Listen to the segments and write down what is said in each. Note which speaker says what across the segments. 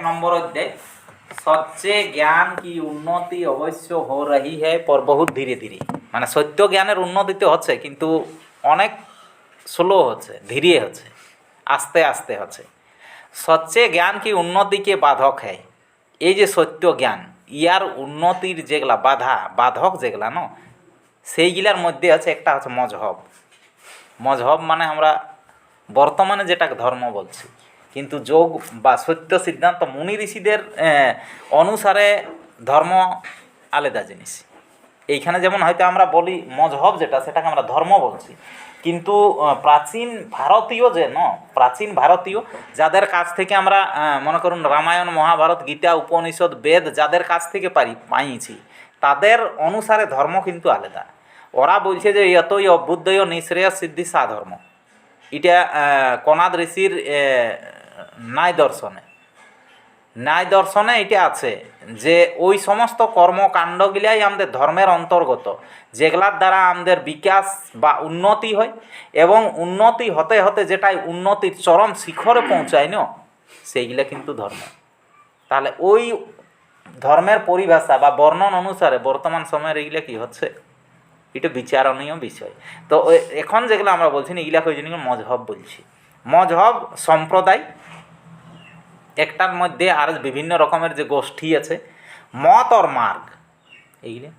Speaker 1: Number अध्याय सच्चे ज्ञान की उन्नति अवश्य हो रही है पर बहुत धीरे धीरे মানে সত্য জ্ঞানের উন্নতি তো হচ্ছে কিন্তু অনেক স্লো হচ্ছে ধীরে হচ্ছে আস্তে আস্তে হচ্ছে সচ্চে জ্ঞান কি উন্নতিকে বাধক है এই যে সত্য জ্ঞান ইয়ার উন্নতির যেগুলা বাধা বাধক যেগুলা ন সেইগুলার মধ্যে আছে একটা হচ্ছে মজহব মজহব মানে আমরা বর্তমানে যেটাকে ধর্ম বলছি কিন্তু যোগ বা সত্য সিদ্ধান্ত মুনি ঋষিদের অনুসারে ধর্ম আলাদা জিনিস এইখানে যেমন হয়তো আমরা বলি মজহব যেটা সেটাকে আমরা ধর্ম বলছি কিন্তু প্রাচীন ভারতীয় যে প্রাচীন ভারতীয় যাদের কাছ থেকে আমরা মনে করুন রামায়ণ মহাভারত গীতা উপনিষদ বেদ যাদের কাছ থেকে পাইছি তাদের অনুসারে ধর্ম কিন্তু আলাদা ওরা বলছে যে এতই অভ্যুদয় নিঃশ্রেয় সিদ্ধি সাধর্ম এটা কনাদ ঋষির ন্যায় দর্শনে এটা আছে যে ওই সমস্ত কর্মকাণ্ডগুলাই আমাদের ধর্মের অন্তর্গত যেগুলার দ্বারা আমাদের বিকাশ বা উন্নতি হয় এবং উন্নতি হতে হতে যেটাই উন্নতির চরম শিখরে পৌঁছায় না সেইগুলা কিন্তু ধর্ম তাহলে ওই ধর্মের পরিভাষা বা বর্ণন অনুসারে বর্তমান সময়ের এইগুলা কি হচ্ছে এটা বিচারণীয় বিষয় তো এখন যেগুলো আমরা বলছি না এগুলাকে ওই জন্য মজহব বলছি মজহব সম্প্রদায় একটার মধ্যে আর বিভিন্ন রকমের যে গোষ্ঠী আছে মত और मार्ग এইগুলো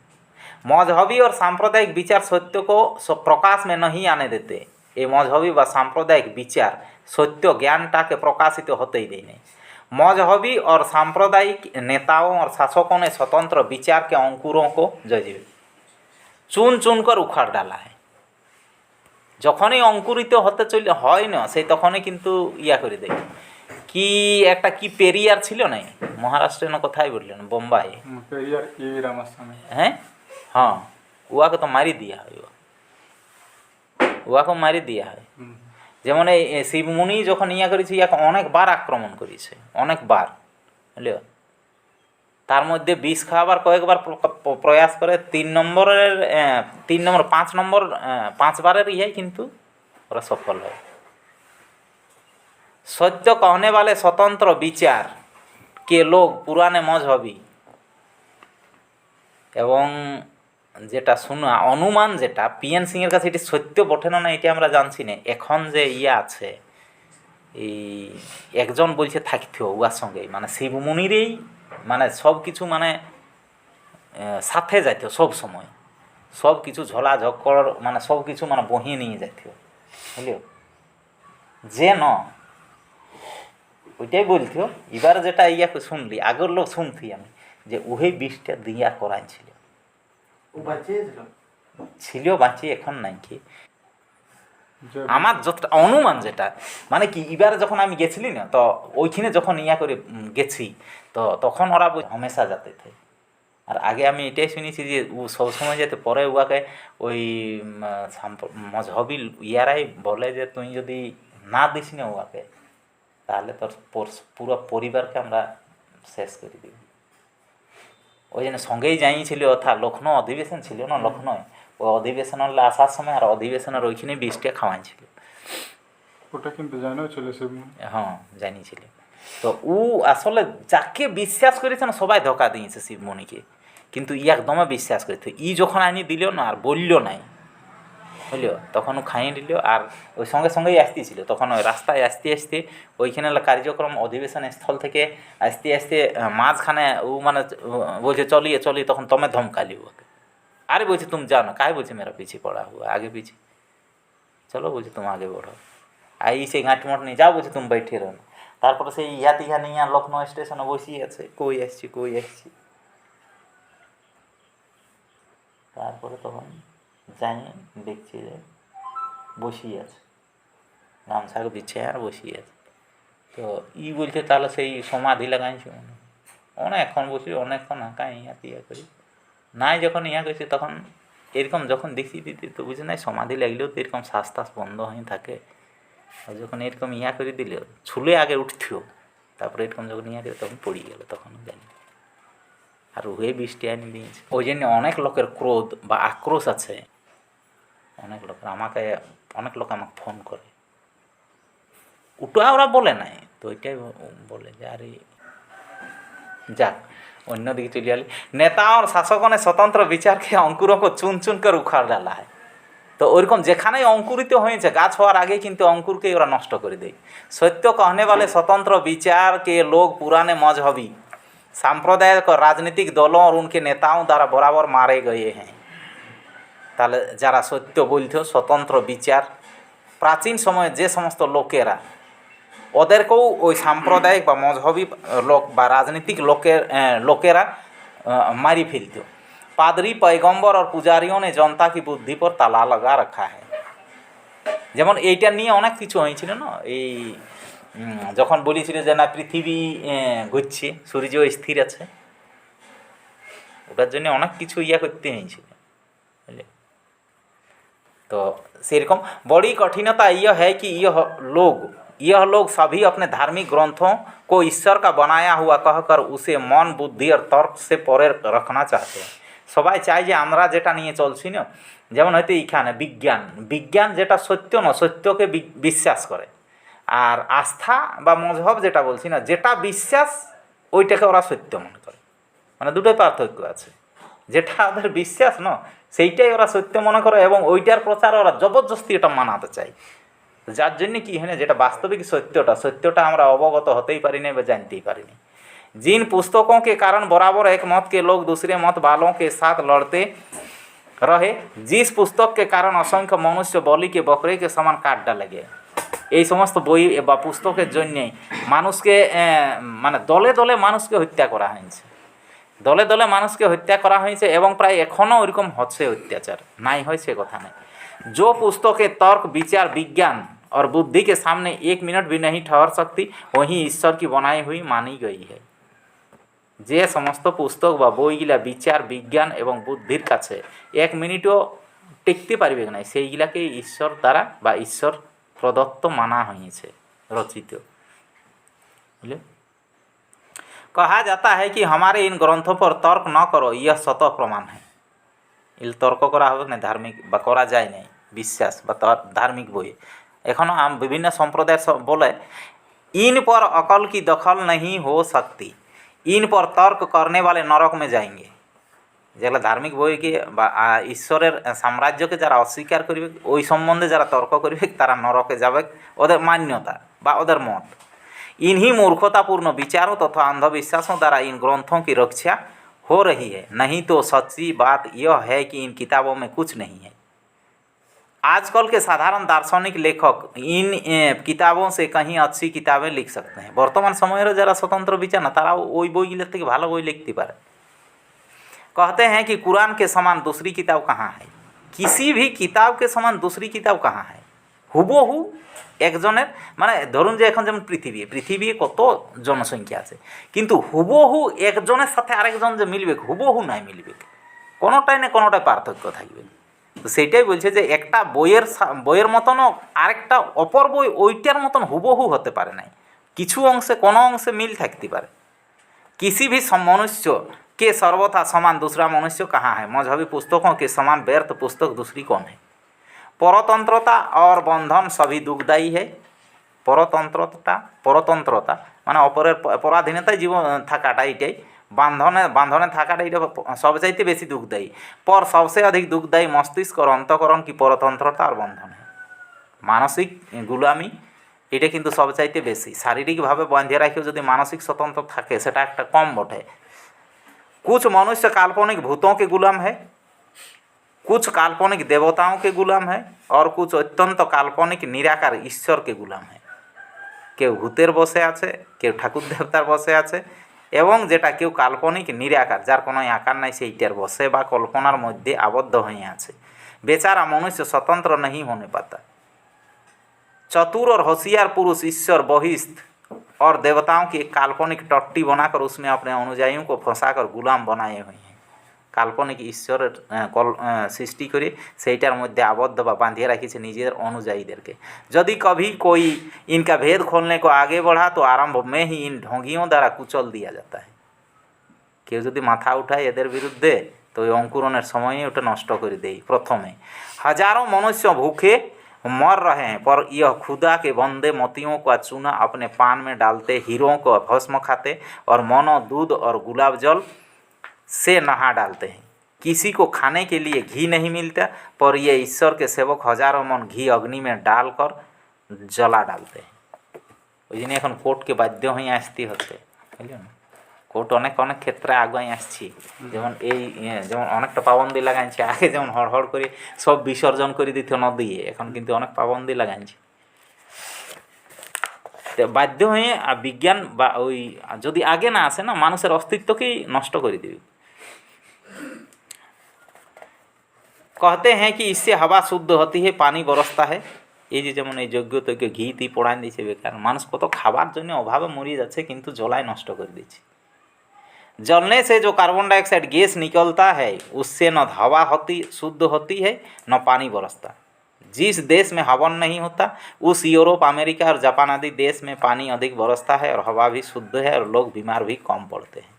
Speaker 1: मजहबी और सांप्रदायिक विचार सत्य को प्रकाश में नहीं आने देते ये मजहबी व सांप्रदायिक विचार सत्य ज्ञानटाके प्रकाशित होते ही नहीं मजहबी और सांप्रदायिक नेताओं और शासकों ने स्वतंत्र विचार के अंकुरों को जजे चुन चुन कर उखाड़ डाला है যখনই অঙ্কুরিত হতে চলে হয় না সেই তখনই কিন্তু ইয়া করে দেয় কি একটা কি পেরিয়ার ছিল না মহারাষ্ট্রে না কোথায় বললেন বোম্বাই
Speaker 2: পেরিয়ার ইভি রামাস্বামী
Speaker 1: হ্যাঁ হ্যাঁ উহাকে তো মারি দিয়া হয় উহাকে মারি দিয়া হয় যেমন এই শিবমুনি যখন ইয়া করেছে ইয়াকে অনেকবার আক্রমণ করেছে অনেকবার বুঝলিও তার মধ্যে বিষ খাওয়াবার কয়েকবার প্রয়াস করে 5 ইহাই কিন্তু ওরা সফল হয় सत्य कहने वाले स्वतंत्र विचार के लोग पुराने मजहबी এবং যেটা শোনা অনুমান যেটা পিএন সিংয়ের কাছে এটি সত্য বটে না এটি আমরা জানছি না এখন যে ইয়ে আছে এই একজন বলছে থাকতেও উহার সঙ্গে মানে শিবমুনিরই মানে সব কিছু মানে সাথে যাইতেও সব সময় সব কিছু ঝোলাঝক্কর মানে সব কিছু মানে বহিয়ে নিয়ে যাইতেও বুঝলিও যে ওইটাই বলতো এবার যেটা ইয়াকে শুনলি আগের লোক শুনছি আমি যে উহে বিষটা দিয়া করাইছিল ছিল বাঁচিয়ে এখন নাই কি আমার যতটা অনুমান যেটা মানে কি এবার যখন আমি গেছিলি না তো ওইখানে যখন ইয়া করে গেছি তো তখন ওরা হমেশা যাতে থাকে আর আগে আমি এটাই শুনেছি যে ও সবসময় যেতে পরে উহাকে ওই মজহবি ইয়ারাই বলে যে তুই যদি না দিস না উহাকে তাহলে তোর পুরো পরিবারকে আমরা শেষ করে দিব ওই জন্য সঙ্গেই যাইছিল অর্থাৎ লখনৌ অধিবেশন ছিল না লখনৌ ওই অধিবেশন আসার সময় আর অধিবেশনের ওইখানে বিষটা খাওয়াইছিল
Speaker 2: ওটা কিন্তু জানাও ছিল
Speaker 1: হ্যাঁ জানিয়েছিল তো ও আসলে যাকে বিশ্বাস করেছে না সবাই ধোকা দিয়েছে শিবমণিকে কিন্তু ই একদমই বিশ্বাস করেছে ই যখন আনি দিল না আর বলল নাই বুঝলো তখন ও খাইয়ে দিল আর ওই সঙ্গে সঙ্গেই আসতেছিল তখন ওই রাস্তায় আসতে আসতে ওইখানে কার্যক্রম অধিবেশন স্থল থেকে আসতে আসতে মাঝখানে ও মানে বলছে চলিয়ে তখন তুমি ধমকালি ওকে আরে বলছে তুমি जाओ ना काहे बोलছে मेरा पीछे पड़ा हुआ आगे पीछे चलो बोलছে तुम आगे बढ़ो आई সেই গাঁটি মোট নিয়ে যাও বলছে তুমি बैठे रहो তারপরে সেই ইহা নিয়ে লখনৌ স্টেশনে বসিয়ে আছে কই আসছি তারপরে তখন যাই দেখছি যে বসিয়ে আছে গামছাকে বিছিয়ে আর বসিয়ে আছে তো ই বলছে তাহলে সেই সমাধি লাগাইছি অনেকক্ষণ বসি অনেকক্ষণ হাঁকা ইয়া করি নাই যখন ইয়া করছি তখন এরকম যখন দেখছি দিদি তো বুঝে নাই সমাধি লাগলেও তো এরকম শ্বাস টাস বন্ধ হয়ে থাকে আর যখন এরকম ইয়া করে দিল ছুলে আগে উঠতেও তারপরে এরকম যখন ইয়া করে তখন পড়ে গেল তখন জানি আর ওই বৃষ্টি আনি দিয়েছে ওই জন্য অনেক লোকের ক্রোধ বা আক্রোশ আছে অনেক লোক আমাকে ফোন করে ওটা ওরা বলে নাই তো ওইটাই বলে যে আরে যাক অন্যদিকে चली आली। नेता और शासकों ने स्वतंत्र विचार के अंकुरों को चुन चुन कर उखाड़ डाला है। তো ওইরকম যেখানেই অঙ্কুরিত হয়েছে গাছ হওয়ার আগে কিন্তু অঙ্কুরকে ওরা নষ্ট করে দেয়। সত্য कहने वाले स्वतंत्र विचार के लोग पुराने मजहबी सांप्रदायिक और राजनीतिक दलों और उनके नेताओं द्वारा बराबर मारे गए हैं। তাহলে যারা সত্য বলতো স্বতন্ত্র বিচার প্রাচীন সময়ে যে সমস্ত লোকেরা ওদেরকেও ওই সাম্প্রদায়িক বা মজহবি লোক বা রাজনীতিক লোকেরা মারি ফেলত। पादरी पैगम्बर और पुजारियों ने जनता की बुद्धि पर ताला लगा रखा है। যেমন এইটা নিয়ে অনেক কিছু হয়েছিল না, এই যখন বলেছিল যে না পৃথিবী ঘুরছে সূর্য স্থির আছে, ওটার জন্য অনেক কিছু করতে হয়েছিল বুঝলে। तो सेरकम बड़ी कठिनता यह है कि यह लोग सभी अपने धार्मिक ग्रंथों को ईश्वर का बनाया हुआ कहकर उसे मन बुद्धि और तर्क से परे रखना चाहते हैं। সবাই চায় যে আমরা যেটা নিয়ে চলছি না, যেমন হয়তো এইখানে বিজ্ঞান যেটা সত্য না, সত্যকে বিশ্বাস করে, আর আস্থা বা মজহব যেটা বলছি না, যেটা বিশ্বাস ওইটাকে ওরা সত্য মনে করে। মানে দুটোই পার্থক্য আছে। যেটা ওদের বিশ্বাস না সেইটাই ওরা সত্য মনে করে এবং ওইটার প্রচার ওরা জবরদস্তি এটা মানাতে চায়। যার জন্য কি হয় না, যেটা বাস্তবিক সত্যটা আমরা অবগত হতেই পারি না বা জানতেই পারিনি। जिन पुस्तकों के कारण बराबर एक मत के लोग दूसरे मत वालों के साथ लड़ते रहे, जिस पुस्तक के कारण असंख्य मनुष्य बलि के बकरे के समान काट डाले गए, এই সমস্ত বই বা পুস্তকের জন্যেই মানুষকে মানে দলে দলে মানুষকে হত্যা করা হয়েছে, দলে দলে মানুষকে হত্যা করা হয়েছে এবং প্রায় এখনও ওইরকম হচ্ছে অত্যাচার, নাই হয় সে কথা নেই। जो पुस्तकें तर्क विचार विज्ञान और बुद्धि के सामने एक मिनट भी नहीं ठहर सकती, वही ईश्वर की बनाई हुई मानी गई है। যে সমস্ত পুস্তক বা বইগুলা বিচার বিজ্ঞান এবং বুদ্ধির কাছে এক মিনিটও টিকতে পারবে না, সেইগুলাকে ঈশ্বর দ্বারা বা ঈশ্বর প্রদত্ত মানা হয়েছে, রচিত। বুঝলে, कहा जाता है कि हमारे इन ग्रंथों पर तर्क न करो, यह स्वतः प्रमाण है। ইল তর্ক করা হবে না ধার্মিক বা করা যায় নাই বিশ্বাস বা ধার্মিক বই। এখনও বিভিন্ন সম্প্রদায়ের বলে इन पर अकल की दखल नहीं हो सकती, इन पर तर्क करने वाले नरक में जाएंगे। যেগুলো ধার্মিক বইকে বা ঈশ্বরের সাম্রাজ্যকে যারা অস্বীকার করবে, ওই সম্বন্ধে যারা তর্ক করবে তারা নরকে যাবে, ওদের মান্যতা বা ওদের মত। इन्हीं मूर्खतापूर्ण विचारों तथा अंधविश्वासों द्वारा इन ग्रंथों की रक्षा हो रही है, नहीं तो सच्ची बात यह है कि इन किताबों में कुछ नहीं है। आजकल के साधारण दार्शनिक लेखक इन किताबों से कहीं अच्छी किताबें लिख सकते हैं। बर्तमान समय जरा स्वतंत्र विचार ना तारा ওই বইগুলোর থেকে ভালো বই লিখতে পারে। कहते हैं कि कुरान के समान दूसरी किताब कहाँ है, किसी भी किताब के समान दूसरी किताब कहाँ है। হুবহু একজনের মানে ধরুন যে এখন যেমন পৃথিবী কত জনসংখ্যা আছে, কিন্তু হুবহু একজনের সাথে আরেকজন যে মিলবে হুবহু নাই মিলবে, কোনোটাই না কোনোটাই পার্থক্য থাকবে। তো সেইটাই বলছে যে একটা বইয়ের মতনও আরেকটা অপর বই ওইটার মতন হুবহু হতে পারে নাই, কিছু অংশে কোনো অংশে মিল থাকতে পারে। किसी भी मनुष्य के सर्वथा समान दूसरा मनुष्य कहाँ है, मजहबी पुस्तकों के समान व्यर्थ पुस्तक दूसरी कौन है। परतंत्रता और बंधन सभी दुखदायी है। परतंत्रता মানে অপরের পরাধীনতায় জীবন থাকাটা, এটাই বাঁধনে থাকাটা, এটা সবচাইতে বেশি দুঃখদায়ী। পর সবচেয়ে অধিক দুঃখদায়ী মস্তিষ্ক और अंतकरण की परतंत्रता और बंधन है। মানসিক গুলামি এটা কিন্তু সবচাইতে বেশি। শারীরিকভাবে বাঁধিয়ে রাখেও যদি মানসিক स्वतंत्र থাকে সেটা একটা কম বটে। कुछ मनुष्य काल्पनिक भूतों के गुलाम है, कुछ काल्पनिक देवताओं के गुलाम है और कुछ अत्यंत काल्पनिक निराकार ईश्वर के गुलाम है। কেউ ভূতের বসে আছে, কেউ ঠাকুর দেবতার বসে আছে, এবং যেটা কেউ কাল্পনিক নিরাকার যার কোনো আকার নাই সেইটার বসে বা কল্পনার মধ্যে আবদ্ধ হয়ে আছে। बेचारा मनुष्य स्वतंत्र नहीं होने पाता। चतुर और होशियार पुरुष ईश्वर बहिष्ठ और देवताओं की एक काल्पनिक टट्टी बनाकर उसमें अपने अनुयायियों को फंसाकर गुलाम बनाए हुए हैं। काल्पनिक ईश्वर सृष्टि करे সেইটার মধ্যে আবদ্ধ বা বাঁধিয়ে রাখিছে নিজের অনুযায়ীদেরকে। यदि कभी कोई इनका भेद खोलने को आगे बढ़ा तो आरंभ में ही इन ढोंगियों द्वारा कुचल दिया जाता है। কেউ যদি মাথা উঠায় এদের বিরুদ্ধে তো ওই অঙ্কুরণের সময়ই ওটা নষ্ট করে দেয় প্রথমে। হাজারোं मनुष्य भूखे मर रहे हैं, पर यह खुदा के बंदे मोतियों का चूना अपने पान में डालते, हीरों को भस्म खाते और मनो दूध और गुलाब जल से नहा डालते हैं। किसी को खाने के लिए घी नहीं मिलता, पर ये ईश्वर के सेवक हजारों मन घी अग्नि में डालकर जला डालते हैं। ওই জন্য এখন কোর্টকে বাধ্য হয়ে আসতে হচ্ছে, বুঝলেন? কোর্ট অনেক অনেক ক্ষেত্রে আগুয়াই আসছি, যেমন এই যেমন অনেকটা পাবন্দি লাগাইছে। আগে যেমন হড়হড় করে সব বিসর্জন করে দিত নদী, এখন কিন্তু অনেক পাবন্দি লাগাইছে। তো বাধ্য হয়ে বিজ্ঞান বা ওই যদি আগে না আসে না, মানুষের অস্তিত্বকেই নষ্ট করে দিবে। कहते हैं कि इससे हवा शुद्ध होती है, पानी बरसता है। এই যে যেমন এই যজ্ঞ তৈজ্ঞ ঘি তি পোড়ান দিচ্ছে বেকার, মানুষ কত খাবার জন্য অভাবে মরে যাচ্ছে, কিন্তু জ্বলায় নষ্ট করে দিচ্ছে। जलने से जो कार्बन डाइऑक्साइड गैस निकलता है, उससे न हवा होती शुद्ध होती है न पानी बरसता। जिस देश में हवन नहीं होता, उस यूरोप, अमेरिका और जापान आदि देश में पानी अधिक बरसता है और हवा भी शुद्ध है और लोग बीमार भी कम पड़ते हैं।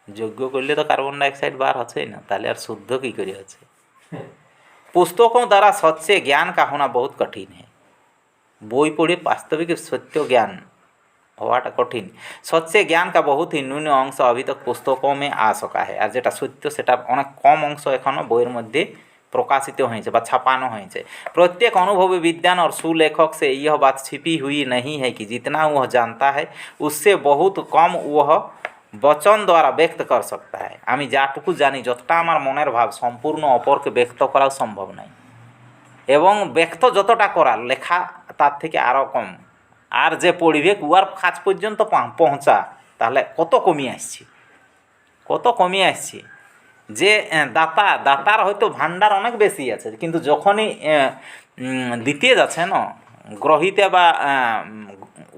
Speaker 1: যজ্ঞ করলে তো কার্বন ডাইঅক্সাইড বার হচ্ছেই না, তাহলে আর শুদ্ধ কী করে হচ্ছে? पुस्तकों द्वारा सच्चे ज्ञान का होना बहुत कठिन है। বই পড়ে वास्तविक सत्य ज्ञान হওয়াটা কঠিন। সচ্চে জ্ঞান का बहुत ही न्यून अंश अभी तक पुस्तकों में आ सका है। আর যেটা সত্য সেটা অনেক কম অংশ এখনও বইয়ের মধ্যে প্রকাশিত হয়েছে বা ছাপানো হয়েছে। प्रत्येक अनुभवी विद्वान और सुलेखक से यह बात छिपी हुई नहीं है कि जितना वह जानता है उससे बहुत कम वह বচন দ্বারা ব্যক্ত कर सकता है। আমি যাটুকু জানি, যতটা আমার মনের ভাব, সম্পূর্ণ অপরকে ব্যক্ত করাও সম্ভব নয়, এবং ব্যক্ত যতটা করার লেখা তার থেকে আরও কম। আর যে পড়িবে উয়ার কাজ পর্যন্ত পৌঁছা, তাহলে কত কমিয়ে আসছি, কত কমিয়ে আসছি। যে দাতার হয়তো ভাণ্ডার অনেক বেশি আছে, কিন্তু যখনই দিতে যাচ্ছে না গ্রহিতে বা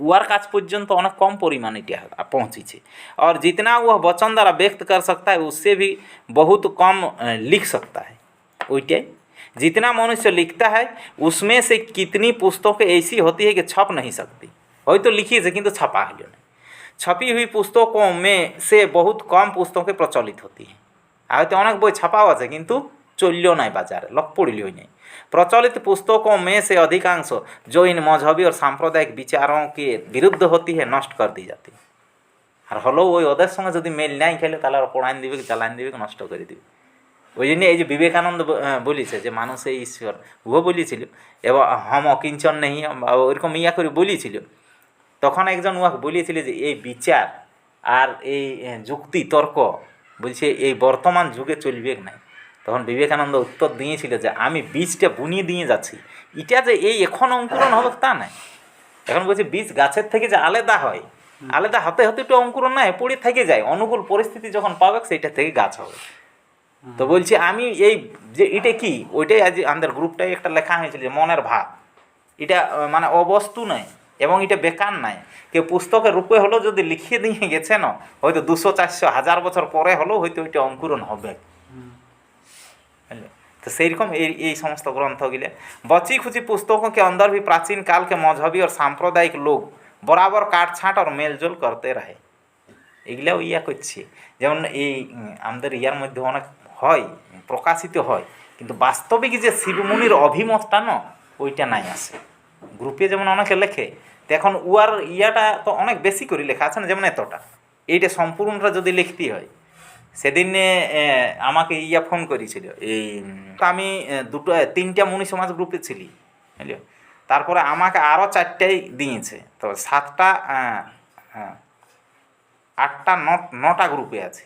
Speaker 1: उर काज पर्यंत अनेक कम परिमाण इटा पहुँची। और जितना वह वचन द्वारा व्यक्त कर सकता है उससे भी बहुत कम लिख सकता है। वही जितना मनुष्य लिखता है उसमें से कितनी पुस्तकें ऐसी होती है कि छप नहीं सकती। वही तो लिखी है किंतु छपा है नहीं। छपी हुई पुस्तकों में से बहुत कम पुस्तकें प्रचलित होती हैं। हयतो अनेक बई छापाओ आछे किंतु चलियो ना बाजारे, लोक पड़िलई नहीं। प्रचलित पुस्तकों में से अधिकांश जो इन मजहबी और सांप्रदायिक विचारों के विरुद्ध होती है नष्ट कर दी जाती है। और हलो ওই ওদের সঙ্গে যদি মেল নাই খেলে তাহলে ওরা পোড়াইন দিবে, জ্বালাইন দিবে, নষ্ট করে দিবে। ওই জন্য এই যে বিবেকানন্দ বলেছে যে মানুষে ঈশ্বর, ও বলেছিল এবং হম অকিঞ্চন নেই, ওইরকম ইয়া করে বলেছিল। তখন একজন উহাকে বলেছিল যে এই বিচার আর এই যুক্তি তর্ক বলছে এই বর্তমান যুগে চলবে না। তখন বিবেকানন্দ উত্তর দিয়েছিল যে আমি বীজটা বুনিয়ে দিয়ে যাচ্ছি, এটা যে এই এখন অঙ্কুরণ হবে তা নাই। এখন বলছে বীজ গাছের থেকে যে আলাদা হয়, আলাদা হতে হতে একটু অঙ্কুরণ নয়, পড়ে থেকে যায়, অনুকূল পরিস্থিতি যখন পাবে সেইটা থেকে গাছ হবে। তো বলছি আমি এই যে এটা কি, ওইটাই আজ আমাদের গ্রুপটাই একটা লেখা হয়েছিল যে মনের ভাব, এটা মানে অবস্তু নয় এবং এটা বেকার নাই। কেউ পুস্তকের রূপে হলেও যদি লিখিয়ে দিয়ে গেছে না, হয়তো 200, 400, 1000 বছর পরে হলেও হয়তো ওইটা অঙ্কুরণ হবে। तो से रकम ये समस्त ग्रंथगिले बची खुची पुस्तकों के अंदर भी प्राचीन काल के मजहबी और सांप्रदायिक लोग बराबर काट छाट और मेलजोल करते रहे। एगुलाও ইয়া করছে, যেমন এই আমাদের ইয়ার মধ্যে অনেক হয় প্রকাশিত হয়, কিন্তু বাস্তবিক যে শিবমুনির অভিমতটা না ওইটা নাই আসে। গ্রুপে যেমন অনেকে লেখে, তো এখন উয়ার ইয়াটা তো অনেক বেশি করে লেখা আছে না, যেমন এতটা, এইটা সম্পূর্ণটা যদি লিখতে হয়। সেদিন আমাকে ইয়া ফোন করেছিল, এই আমি 3টা মুনি সমাজ গ্রুপে ছিলি, বুঝলি, তারপরে আমাকে আরও 4টাই দিয়েছে, তো 7টা 8টা 9টা গ্রুপে আছে।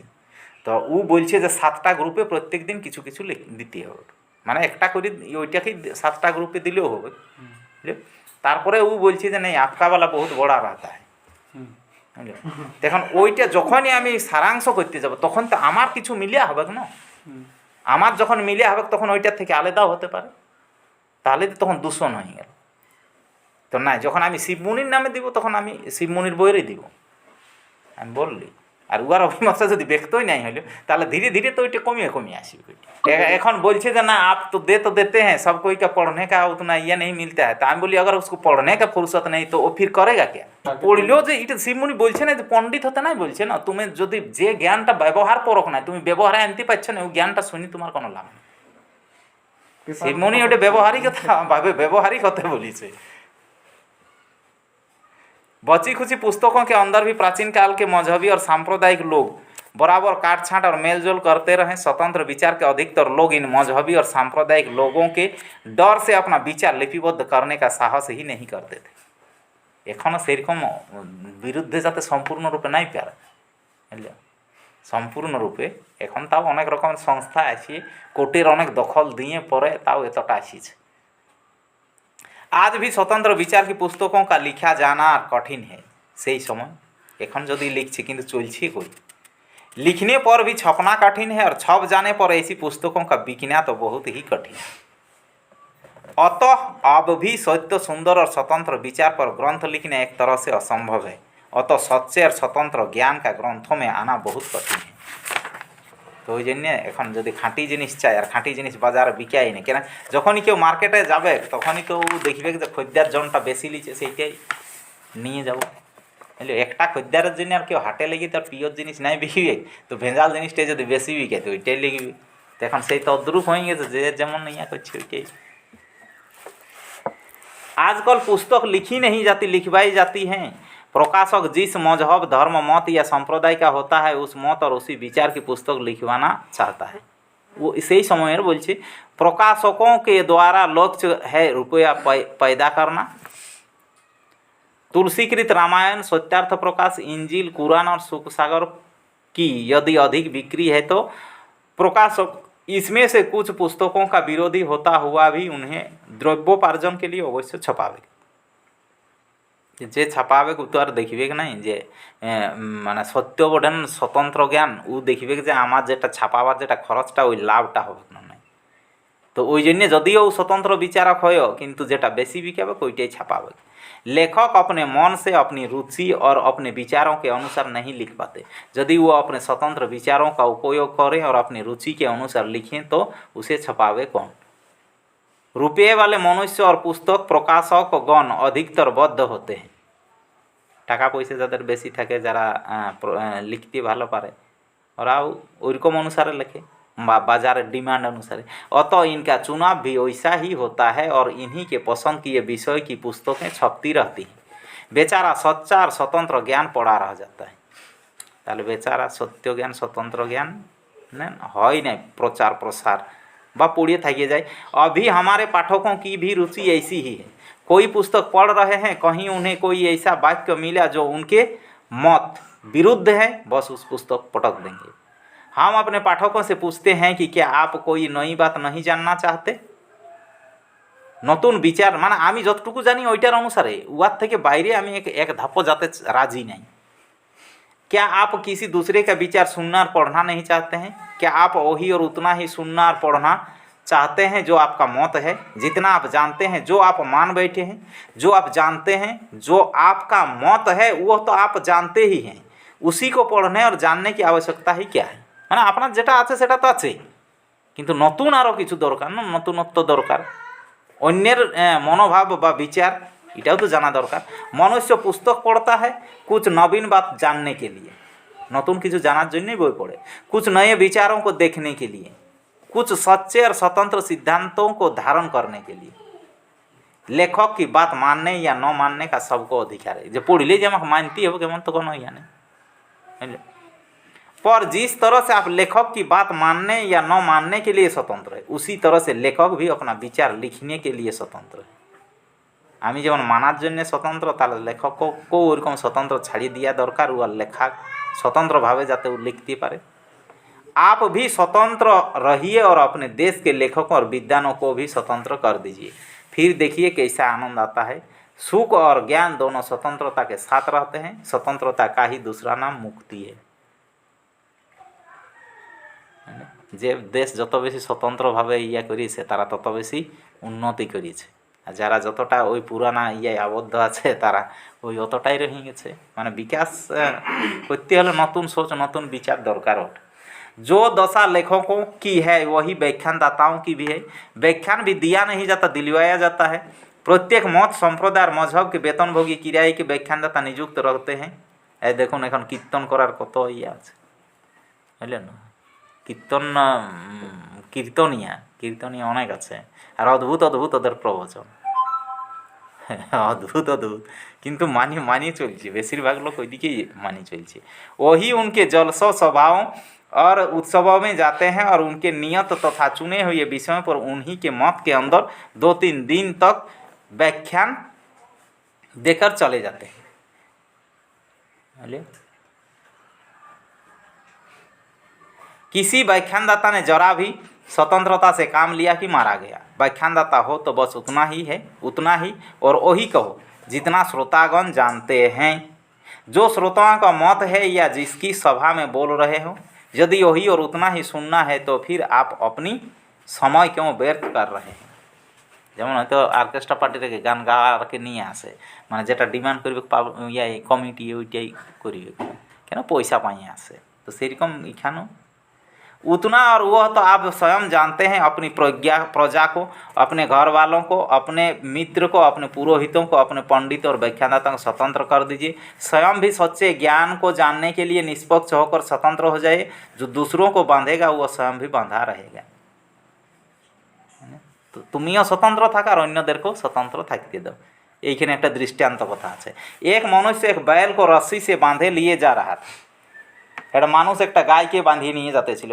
Speaker 1: তো ও বলছে যে 7টা গ্রুপে প্রত্যেক দিন কিছু কিছু দিতে হবে, মানে একটা করে ওইটাকেই 7টা গ্রুপে দিলেও হবে, বুঝলি। তারপরে ও বলছে যে নেই আপকাওয়ালা বহুত বড়া রাতা হয়। এখন ওইটা যখনই আমি সারাংশ করতে যাব তখন তো আমার কিছু মিলিয়া হবে না, আমার যখন মিলিয়া হবে তখন ওইটার থেকে আলাদাও হতে পারে, তাহলে তো তখন দূষণ হয়ে গেল। তো না, যখন আমি শিবমুনির নামে দিব তখন আমি শিবমুনির বইয়েরই দিব, আমি বললি। আর উয়ার অভিমতটা যদি ব্যক্তই নাই হইলো তাহলে ধীরে ধীরে তো ওইটা কমিয়ে কমিয়ে আসবে। এখন বলছে যে না आप तो देते हैं सब कोई का पढ़ने का उतना ये नहीं मिलता है। तो আমি বলি अगर उसको पढ़ने का फुर्सत नहीं तो वो फिर करेगा क्या? পড়লেও যে এটা শিবমুনি বলছে না যে পণ্ডিত হতে নাই বলছে না, তুমি যদি যে জ্ঞানটা ব্যবহার পরক না, তুমি ব্যবহারে আনতে পারছো না, ওই জ্ঞানটা শুনি তোমার কোনো লাভ নেই। সেমনি ওটা ব্যবহারিকতা ভাবে व्यवहारिक होते बोली से बची खुची पुस्तकों के अंदर भी प्राचीन काल के मजहबी और सांप्रदायिक लोग बराबर काट छाँट और मेलजोल करते रहे। स्वतंत्र विचार के अधिकतर लोग इन मजहबी और सांप्रदायिक लोगों के डर से अपना विचार लिपिबद्ध करने का साहस ही नहीं करते थे। एखनो सेरकम बिरुद्धे जाते सम्पूर्ण रूपे नहीं पारे बुझल सम्पूर्ण रूपे एखन ताओ अनेक रकम संस्था आछे कोर्टेर अनेक दखल दिए परे ताओ एतटा आछिछे। आज भी स्वतंत्र विचार की पुस्तकों का लिखा जाना कठिन है। सही समय एखन जदि लिखছে কিন্তু চলছে कोई लिखने पर भी छपना कठिन है और छप जाने पर ऐसी पुस्तकों का बिकना तो बहुत ही कठिन है। अतः अब भी सत्य सुंदर और स्वतंत्र विचार पर ग्रंथ लिखना एक तरह से असंभव है। अतः सच्चे और स्वतंत्र ज्ञान का ग्रंथों में आना बहुत कठिन है। तो ওই জন্য এখন যদি খাঁটি জিনিস চাই আর খাঁটি জিনিস বাজারে বিকাই না কেন যখনই কেউ মার্কেটে যাবে তখনই তো দেখবে যে খদ্দের জনটা বেশি লিছে সেইটাই নিয়ে যাব বুঝলি একটা খদ্দারের জন্য আর কেউ হাটে লেগে তার পিওর জিনিস নাই বিকিবে তো ভেজাল জিনিসটাই যদি বেশি বিকে তো ওইটাই লেগবে তো এখন সেই তদ্রূপ হয়ে গেছে যে যেমন ইয়া করছে ওইটাই। आजकल पुस्तक लिखी नहीं जाती लिखवाई जाती हैं। प्रकाशक जिस मजहब धर्म मत या संप्रदाय का होता है उस मत और उसी विचार की पुस्तक लिखवाना चाहता है। वो इसी समय बोलছে प्रकाशकों के द्वारा लक्ष्य है रुपया पैदा करना। तुलसीकृत रामायण सत्यार्थ प्रकाश इंजिल कुरान और सुख सागर की यदि अधिक बिक्री है तो प्रकाशक इसमें से कुछ पुस्तकों का विरोधी होता हुआ भी उन्हें द्रव्योपार्जन के लिए अवश्य छपावे जे छपावे तो और देखिए कि नहीं जे माने सत्य बोधन स्वतंत्र ज्ञान वो देखिए कि आमार जेटा छापाबार जेटा खरचटा ओई लाभटा होबे ना नहीं तो ओई जन्य यदिओ स्वतंत्र विचारक हय किन्तु जेटा बेशी बिकाबे ओइटाई छापाबे। लेखक अपने मन से अपनी रुचि और अपने विचारों के अनुसार नहीं लिख पाते। यदि वो अपने स्वतंत्र विचारों का उपयोग करें और अपनी रुचि के अनुसार लिखें तो उसे छपावे कौन। रुपये वाले मनुष्य और पुस्तक प्रकाशक गण अधिकतर बद्ध होते हैं। टाका पैसा जाদের बेशी থাকে যারা लिखते ভালো পারে ওরাও ওইরকম अनुसार लिखे बाजार डिमांड अनुसार। अतः इनका चुनाव भी वैसा ही होता है और इन्हीं के पसंद किए विषय की पुस्तकें छपती रहती हैं। बेचारा सच्चा और स्वतंत्र ज्ञान पड़ा रह जाता है। ताहले बेचारा सत्य ज्ञान स्वतंत्र ज्ञान है नहीं प्रचार प्रसार व पढ़िए थकिए जाए। अभी हमारे पाठकों की भी रुचि ऐसी ही है। कोई पुस्तक पढ़ रहे हैं कहीं उन्हें कोई ऐसा वाक्य मिला जो उनके मत विरुद्ध है बस उस पुस्तक पटक देंगे। हम अपने पाठकों से पूछते हैं कि क्या आप कोई नई बात नहीं जानना चाहते। नतून विचार माने आमी যতটুকু জানি ওইটার অনুসারে উয়ার থেকে বাইরে আমি এক ধাপও যাতে राजी नहीं। क्या आप किसी दूसरे का विचार सुनना और पढ़ना नहीं चाहते हैं। क्या आप वही और उतना ही सुनना और पढ़ना चाहते हैं जो आपका मत है। जितना आप जानते हैं जो आप मान बैठे हैं जो आप जानते हैं जो आपका मत है वो तो आप जानते ही हैं। उसी को पढ़ने और जानने की आवश्यकता ही क्या है। মানে আপনার যেটা আছে সেটা তো আছেই কিন্তু নতুন আরও কিছু দরকার না নতুনত্ব দরকার অন্যের मनोभाव বা विचार এটাও তো জানা দরকার। मनुष्य पुस्तक पढ़ता है कुछ नवीन बात जानने के लिए नतून किछु जानार जन्यई बई पढ़े कुछ नए विचारों को देखने के लिए कुछ सच्चे और स्वतंत्र सिद्धांतों को धारण करने के लिए। लेखक की बात मानने या न मानने का सबको अधिकार है। जो पढ़ले जे आमाके मानती हो केमन तो कोनो इया नहीं बुझले। पर जिस तरह से आप लेखक की बात मानने या न मानने के लिए स्वतंत्र है उसी तरह से लेखक भी अपना विचार लिखने के लिए स्वतंत्र है। आमी जेमन मानार जन्य स्वतंत्र ताहले लेखककेও ओरकम स्वतंत्र छाड़िए दिया दरकार और लेखा स्वतंत्र भावे जाते वो लिखते पारे। आप भी स्वतंत्र रहिए और अपने देश के लेखकों और विद्वानों को भी स्वतंत्र कर दीजिए। फिर देखिए कैसा आनंद आता है। सुख और ज्ञान दोनों स्वतंत्रता के साथ रहते हैं। स्वतंत्रता का ही दूसरा नाम मुक्ति है। যে দেশ যত বেশি স্বতন্ত্রভাবে ইয়া করিয়েছে তারা তত বেশি উন্নতি করিয়েছে আর যারা যতটা ওই পুরানা ইয়ে আবদ্ধ আছে তারা ওই অতটাই রয়ে গেছে। মানে বিকাশ করতে হলে নতুন সোচ নতুন বিচার দরকার ওঠে। जो दशा लेखकों की है वही व्याख्यानदाताओं की भी है। व्याख्यान भी दिया नहीं जाता दिलवाया जाता है। प्रत्येक मत संप्रदाय और मजहब के वेतनभोगी किराए के व्याख्यानदाता नियुक्त रहते हैं। এই দেখুন এখন কীর্তন করার কত ইয়ে আছে বুঝলেন। কীর্তন কীর্তনিয়া কীর্তনিয়া অনেক আছে, আর অদ্ভুত অদ্ভুত ওদের প্রবচন, অদ্ভুত অদ্ভুত, কিন্তু মানিয়ে চলছে, বেশিরভাগ लोग ওইদিকেই मानी चलছে। वही उनके जलसों स्वभाव और उत्सवों में जाते हैं और उनके नियत तथा चुने हुए विषयों पर उन्हीं के मत के अंदर 2-3 दिन तक व्याख्यान देकर चले जाते हैं। किसी व्याख्यानदाता ने जरा भी स्वतंत्रता से काम लिया कि मारा गया। व्याख्यानदाता हो तो बस उतना ही है, उतना ही और वही कहो जितना श्रोतागण जानते हैं। जो श्रोताओं का मत है या जिसकी सभा में बोल रहे हो, यदि वही और उतना ही सुनना है तो फिर आप अपनी समय क्यों व्यर्थ कर रहे हैं। যেমন হয়তো অর্কেস্ট্রা পার্টি থেকে গান গাওয়ারকে নিয়ে আসে, মানে যেটা ডিমান্ড করবে কমিটি ওইটাই করিবে, কেন পয়সা পাইয়ে আসে। তো সেরকম এখানেও उतना और वह तो आप स्वयं जानते हैं। अपनी प्रजा को, अपने घर वालों को, अपने मित्र को, अपने पुरोहितों को, अपने पंडित और व्याख्यानदाता को स्वतंत्र कर दीजिए। स्वयं भी सच्चे ज्ञान को जानने के लिए निष्पक्ष होकर स्वतंत्र हो जाए। जो दूसरों को बांधेगा वह स्वयं भी बांधा रहेगा। तो तुमिও स्वतंत्र থাকো আর অন্যদেরকেও स्वतंत्र থাকতে দাও। এইখানে একটা দৃষ্টান্ত কথা আছে। एक मनुष्य एक बैल को रस्सी से बांधे लिए जा रहा था। একটা মানুষ একটা গাयকে बांधिए নিয়ে যাতেছিল,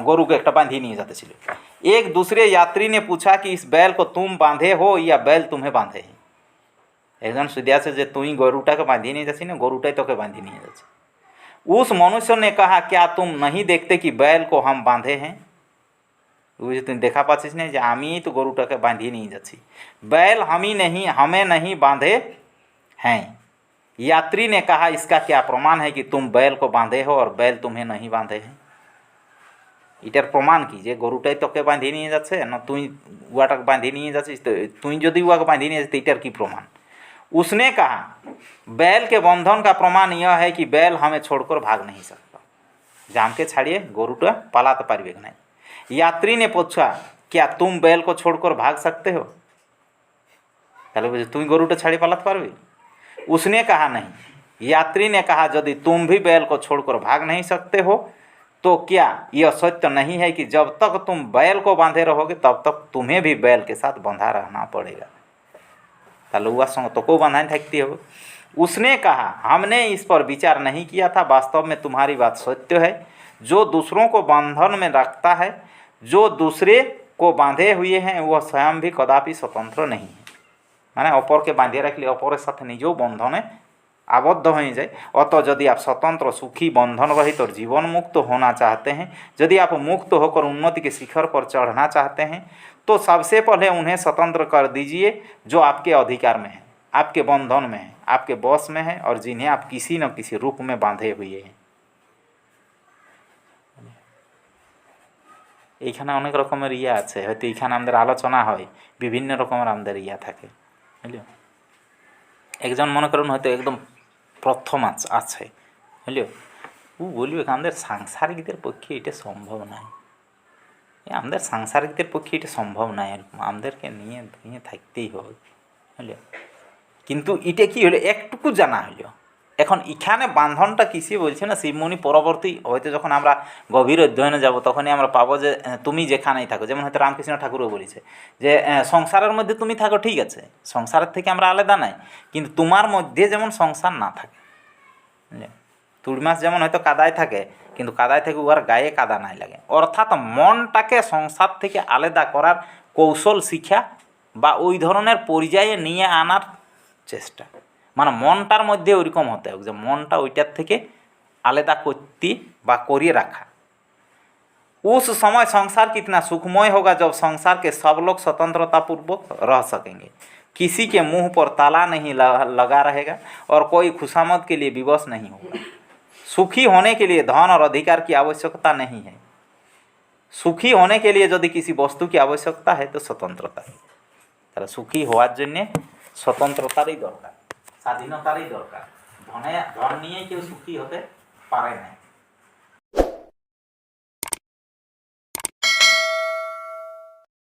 Speaker 1: গরুকে একটা बांधिए নিয়ে যাতেছিল। एक दूसरे यात्री ने पूछा कि इस बैल को तुम बांधे हो या बैल तुम्हें बांधे है। একজন জিজ্ঞাসা যে তুই গরুটাকে बांधिए নিয়ে যাচ্ছিস না গরুটাই তোকে बांधिए নিয়ে যাচ্ছে। उस मनुष्य ने कहा क्या तुम नहीं देखते कि बैल को हम बांधे हैं। तुम देखा पाচ্ছিস না যে আমি তো গরুটাকে बांधिए নিয়ে যাচ্ছি, बैल हमें नहीं बांधे हैं। यात्री ने कहा इसका क्या प्रमाण है कि तुम बैल को बांधे हो और बैल तुम्हें नहीं बांधे हैं। এটার প্রমাণ কি যে গরুটাই তোকে বাঁধিয়ে নিয়ে যাচ্ছে না তুই উয়াটাকে বাঁধিয়ে নিয়ে যাচ্ছিস। তো তুই যদি উয়াকে বাঁধিয়ে নিয়ে যাচ্ছিস এটার কি প্রমাণ। उसने कहा बैल के बंधन का प्रमाण यह है कि बैल हमें छोड़कर भाग नहीं सकता। जाम के छाड़िए गरुटा पालाते पारबे नहीं। यात्री ने पूछा क्या तुम बैल को छोड़कर भाग सकते हो। তাহলে বলছে তুই গরুটা ছাড়িয়ে পালাতে পারবি। उसने कहा नहीं। यात्री ने कहा यदि तुम भी बैल को छोड़कर भाग नहीं सकते हो तो क्या यह सत्य नहीं है कि जब तक तुम बैल को बांधे रहोगे तब तक तुम्हें भी बैल के साथ बंधा रहना पड़ेगा। তাহলে উয়ার সঙ্গে তোকেও বাঁধাই থাকতে হবে। उसने कहा हमने इस पर विचार नहीं किया था, वास्तव में तुम्हारी बात सत्य है। जो दूसरों को बंधन में रखता है, जो दूसरे को बांधे हुए हैं वह स्वयं भी कदापि स्वतंत्र नहीं है। মানে অপরকে বাঁধিয়ে রাখলে অপরের সাথে নিজেও বন্ধনে आबद्ध हो जाए। अतः यदि आप स्वतंत्र सुखी बंधन रहित और जीवन मुक्त होना चाहते हैं, यदि आप मुक्त होकर उन्नति के शिखर पर चढ़ना चाहते हैं तो सबसे पहले उन्हें स्वतंत्र कर दीजिए जो आपके अधिकार में है, आपके बंधन में है, आपके बस में है और जिन्हें आप किसी न किसी रूप में बांधे हुए हैं। এইখানে অনেক রকমের ইয়া আছে, হয়তো এইখানে আমাদের আলোচনা হয়, বিভিন্ন রকমের আমাদের ইয়া থাকে বুঝলো। একজন মনে করুন হয়তো একদম প্রথম আছে বুঝলো, ও বলবে আমাদের সাংসারিকদের পক্ষে এটা সম্ভব নয়, আমাদের সাংসারিকদের পক্ষে এটা সম্ভব নয়, এরকম আমাদেরকে নিয়ে নিয়ে থাকতেই হবে বুঝলো। কিন্তু এটা কি হলো একটুকু জানা হলো। এখন এখানে বান্ধনটা কিসে বলছে না শিবমণি পরবর্তী হয়তো যখন আমরা গভীর অধ্যয়নে যাব তখনই আমরা পাবো যে তুমি যেখানেই থাকো, যেমন হয়তো রামকৃষ্ণ ঠাকুরও বলেছে যে সংসারের মধ্যে তুমি থাকো ঠিক আছে, সংসারের থেকে আমরা আলাদা নাই, কিন্তু তোমার মধ্যে যেমন সংসার না থাকে। তুড়ি মাছ যেমন হয়তো কাদায় থাকে কিন্তু কাদায় থেকে উহার গায়ে কাদা নাই লাগে, অর্থাৎ মনটাকে সংসার থেকে আলাদা করার কৌশল শিক্ষা বা ওই ধরনের পর্যায়ে নিয়ে আনার চেষ্টা, মানে মনটার মধ্যে ওইরকম হতে হবে যে মনটা ওইটার থেকে আলাদা করতে বা করিয়ে রাখা। उस समय संसार कितना सुखमय होगा जब संसार के सब लोग स्वतंत्रता पूर्वक रह सकेंगे, किसी के मुंह पर ताला नहीं लगा रहेगा और कोई खुशामद के लिए विवश नहीं होगा। सुखी होने के लिए धन और अधिकार की आवश्यकता नहीं है। सुखी होने के लिए यदि किसी वस्तु की आवश्यकता है तो स्वतंत्रता है। তাহলে সুখী হওয়ার জন্যে স্বতন্ত্রতারই দরকার, স্বাধীনতারই দরকার। ধন নিয়ে কেউ সুখী হতে পারে না।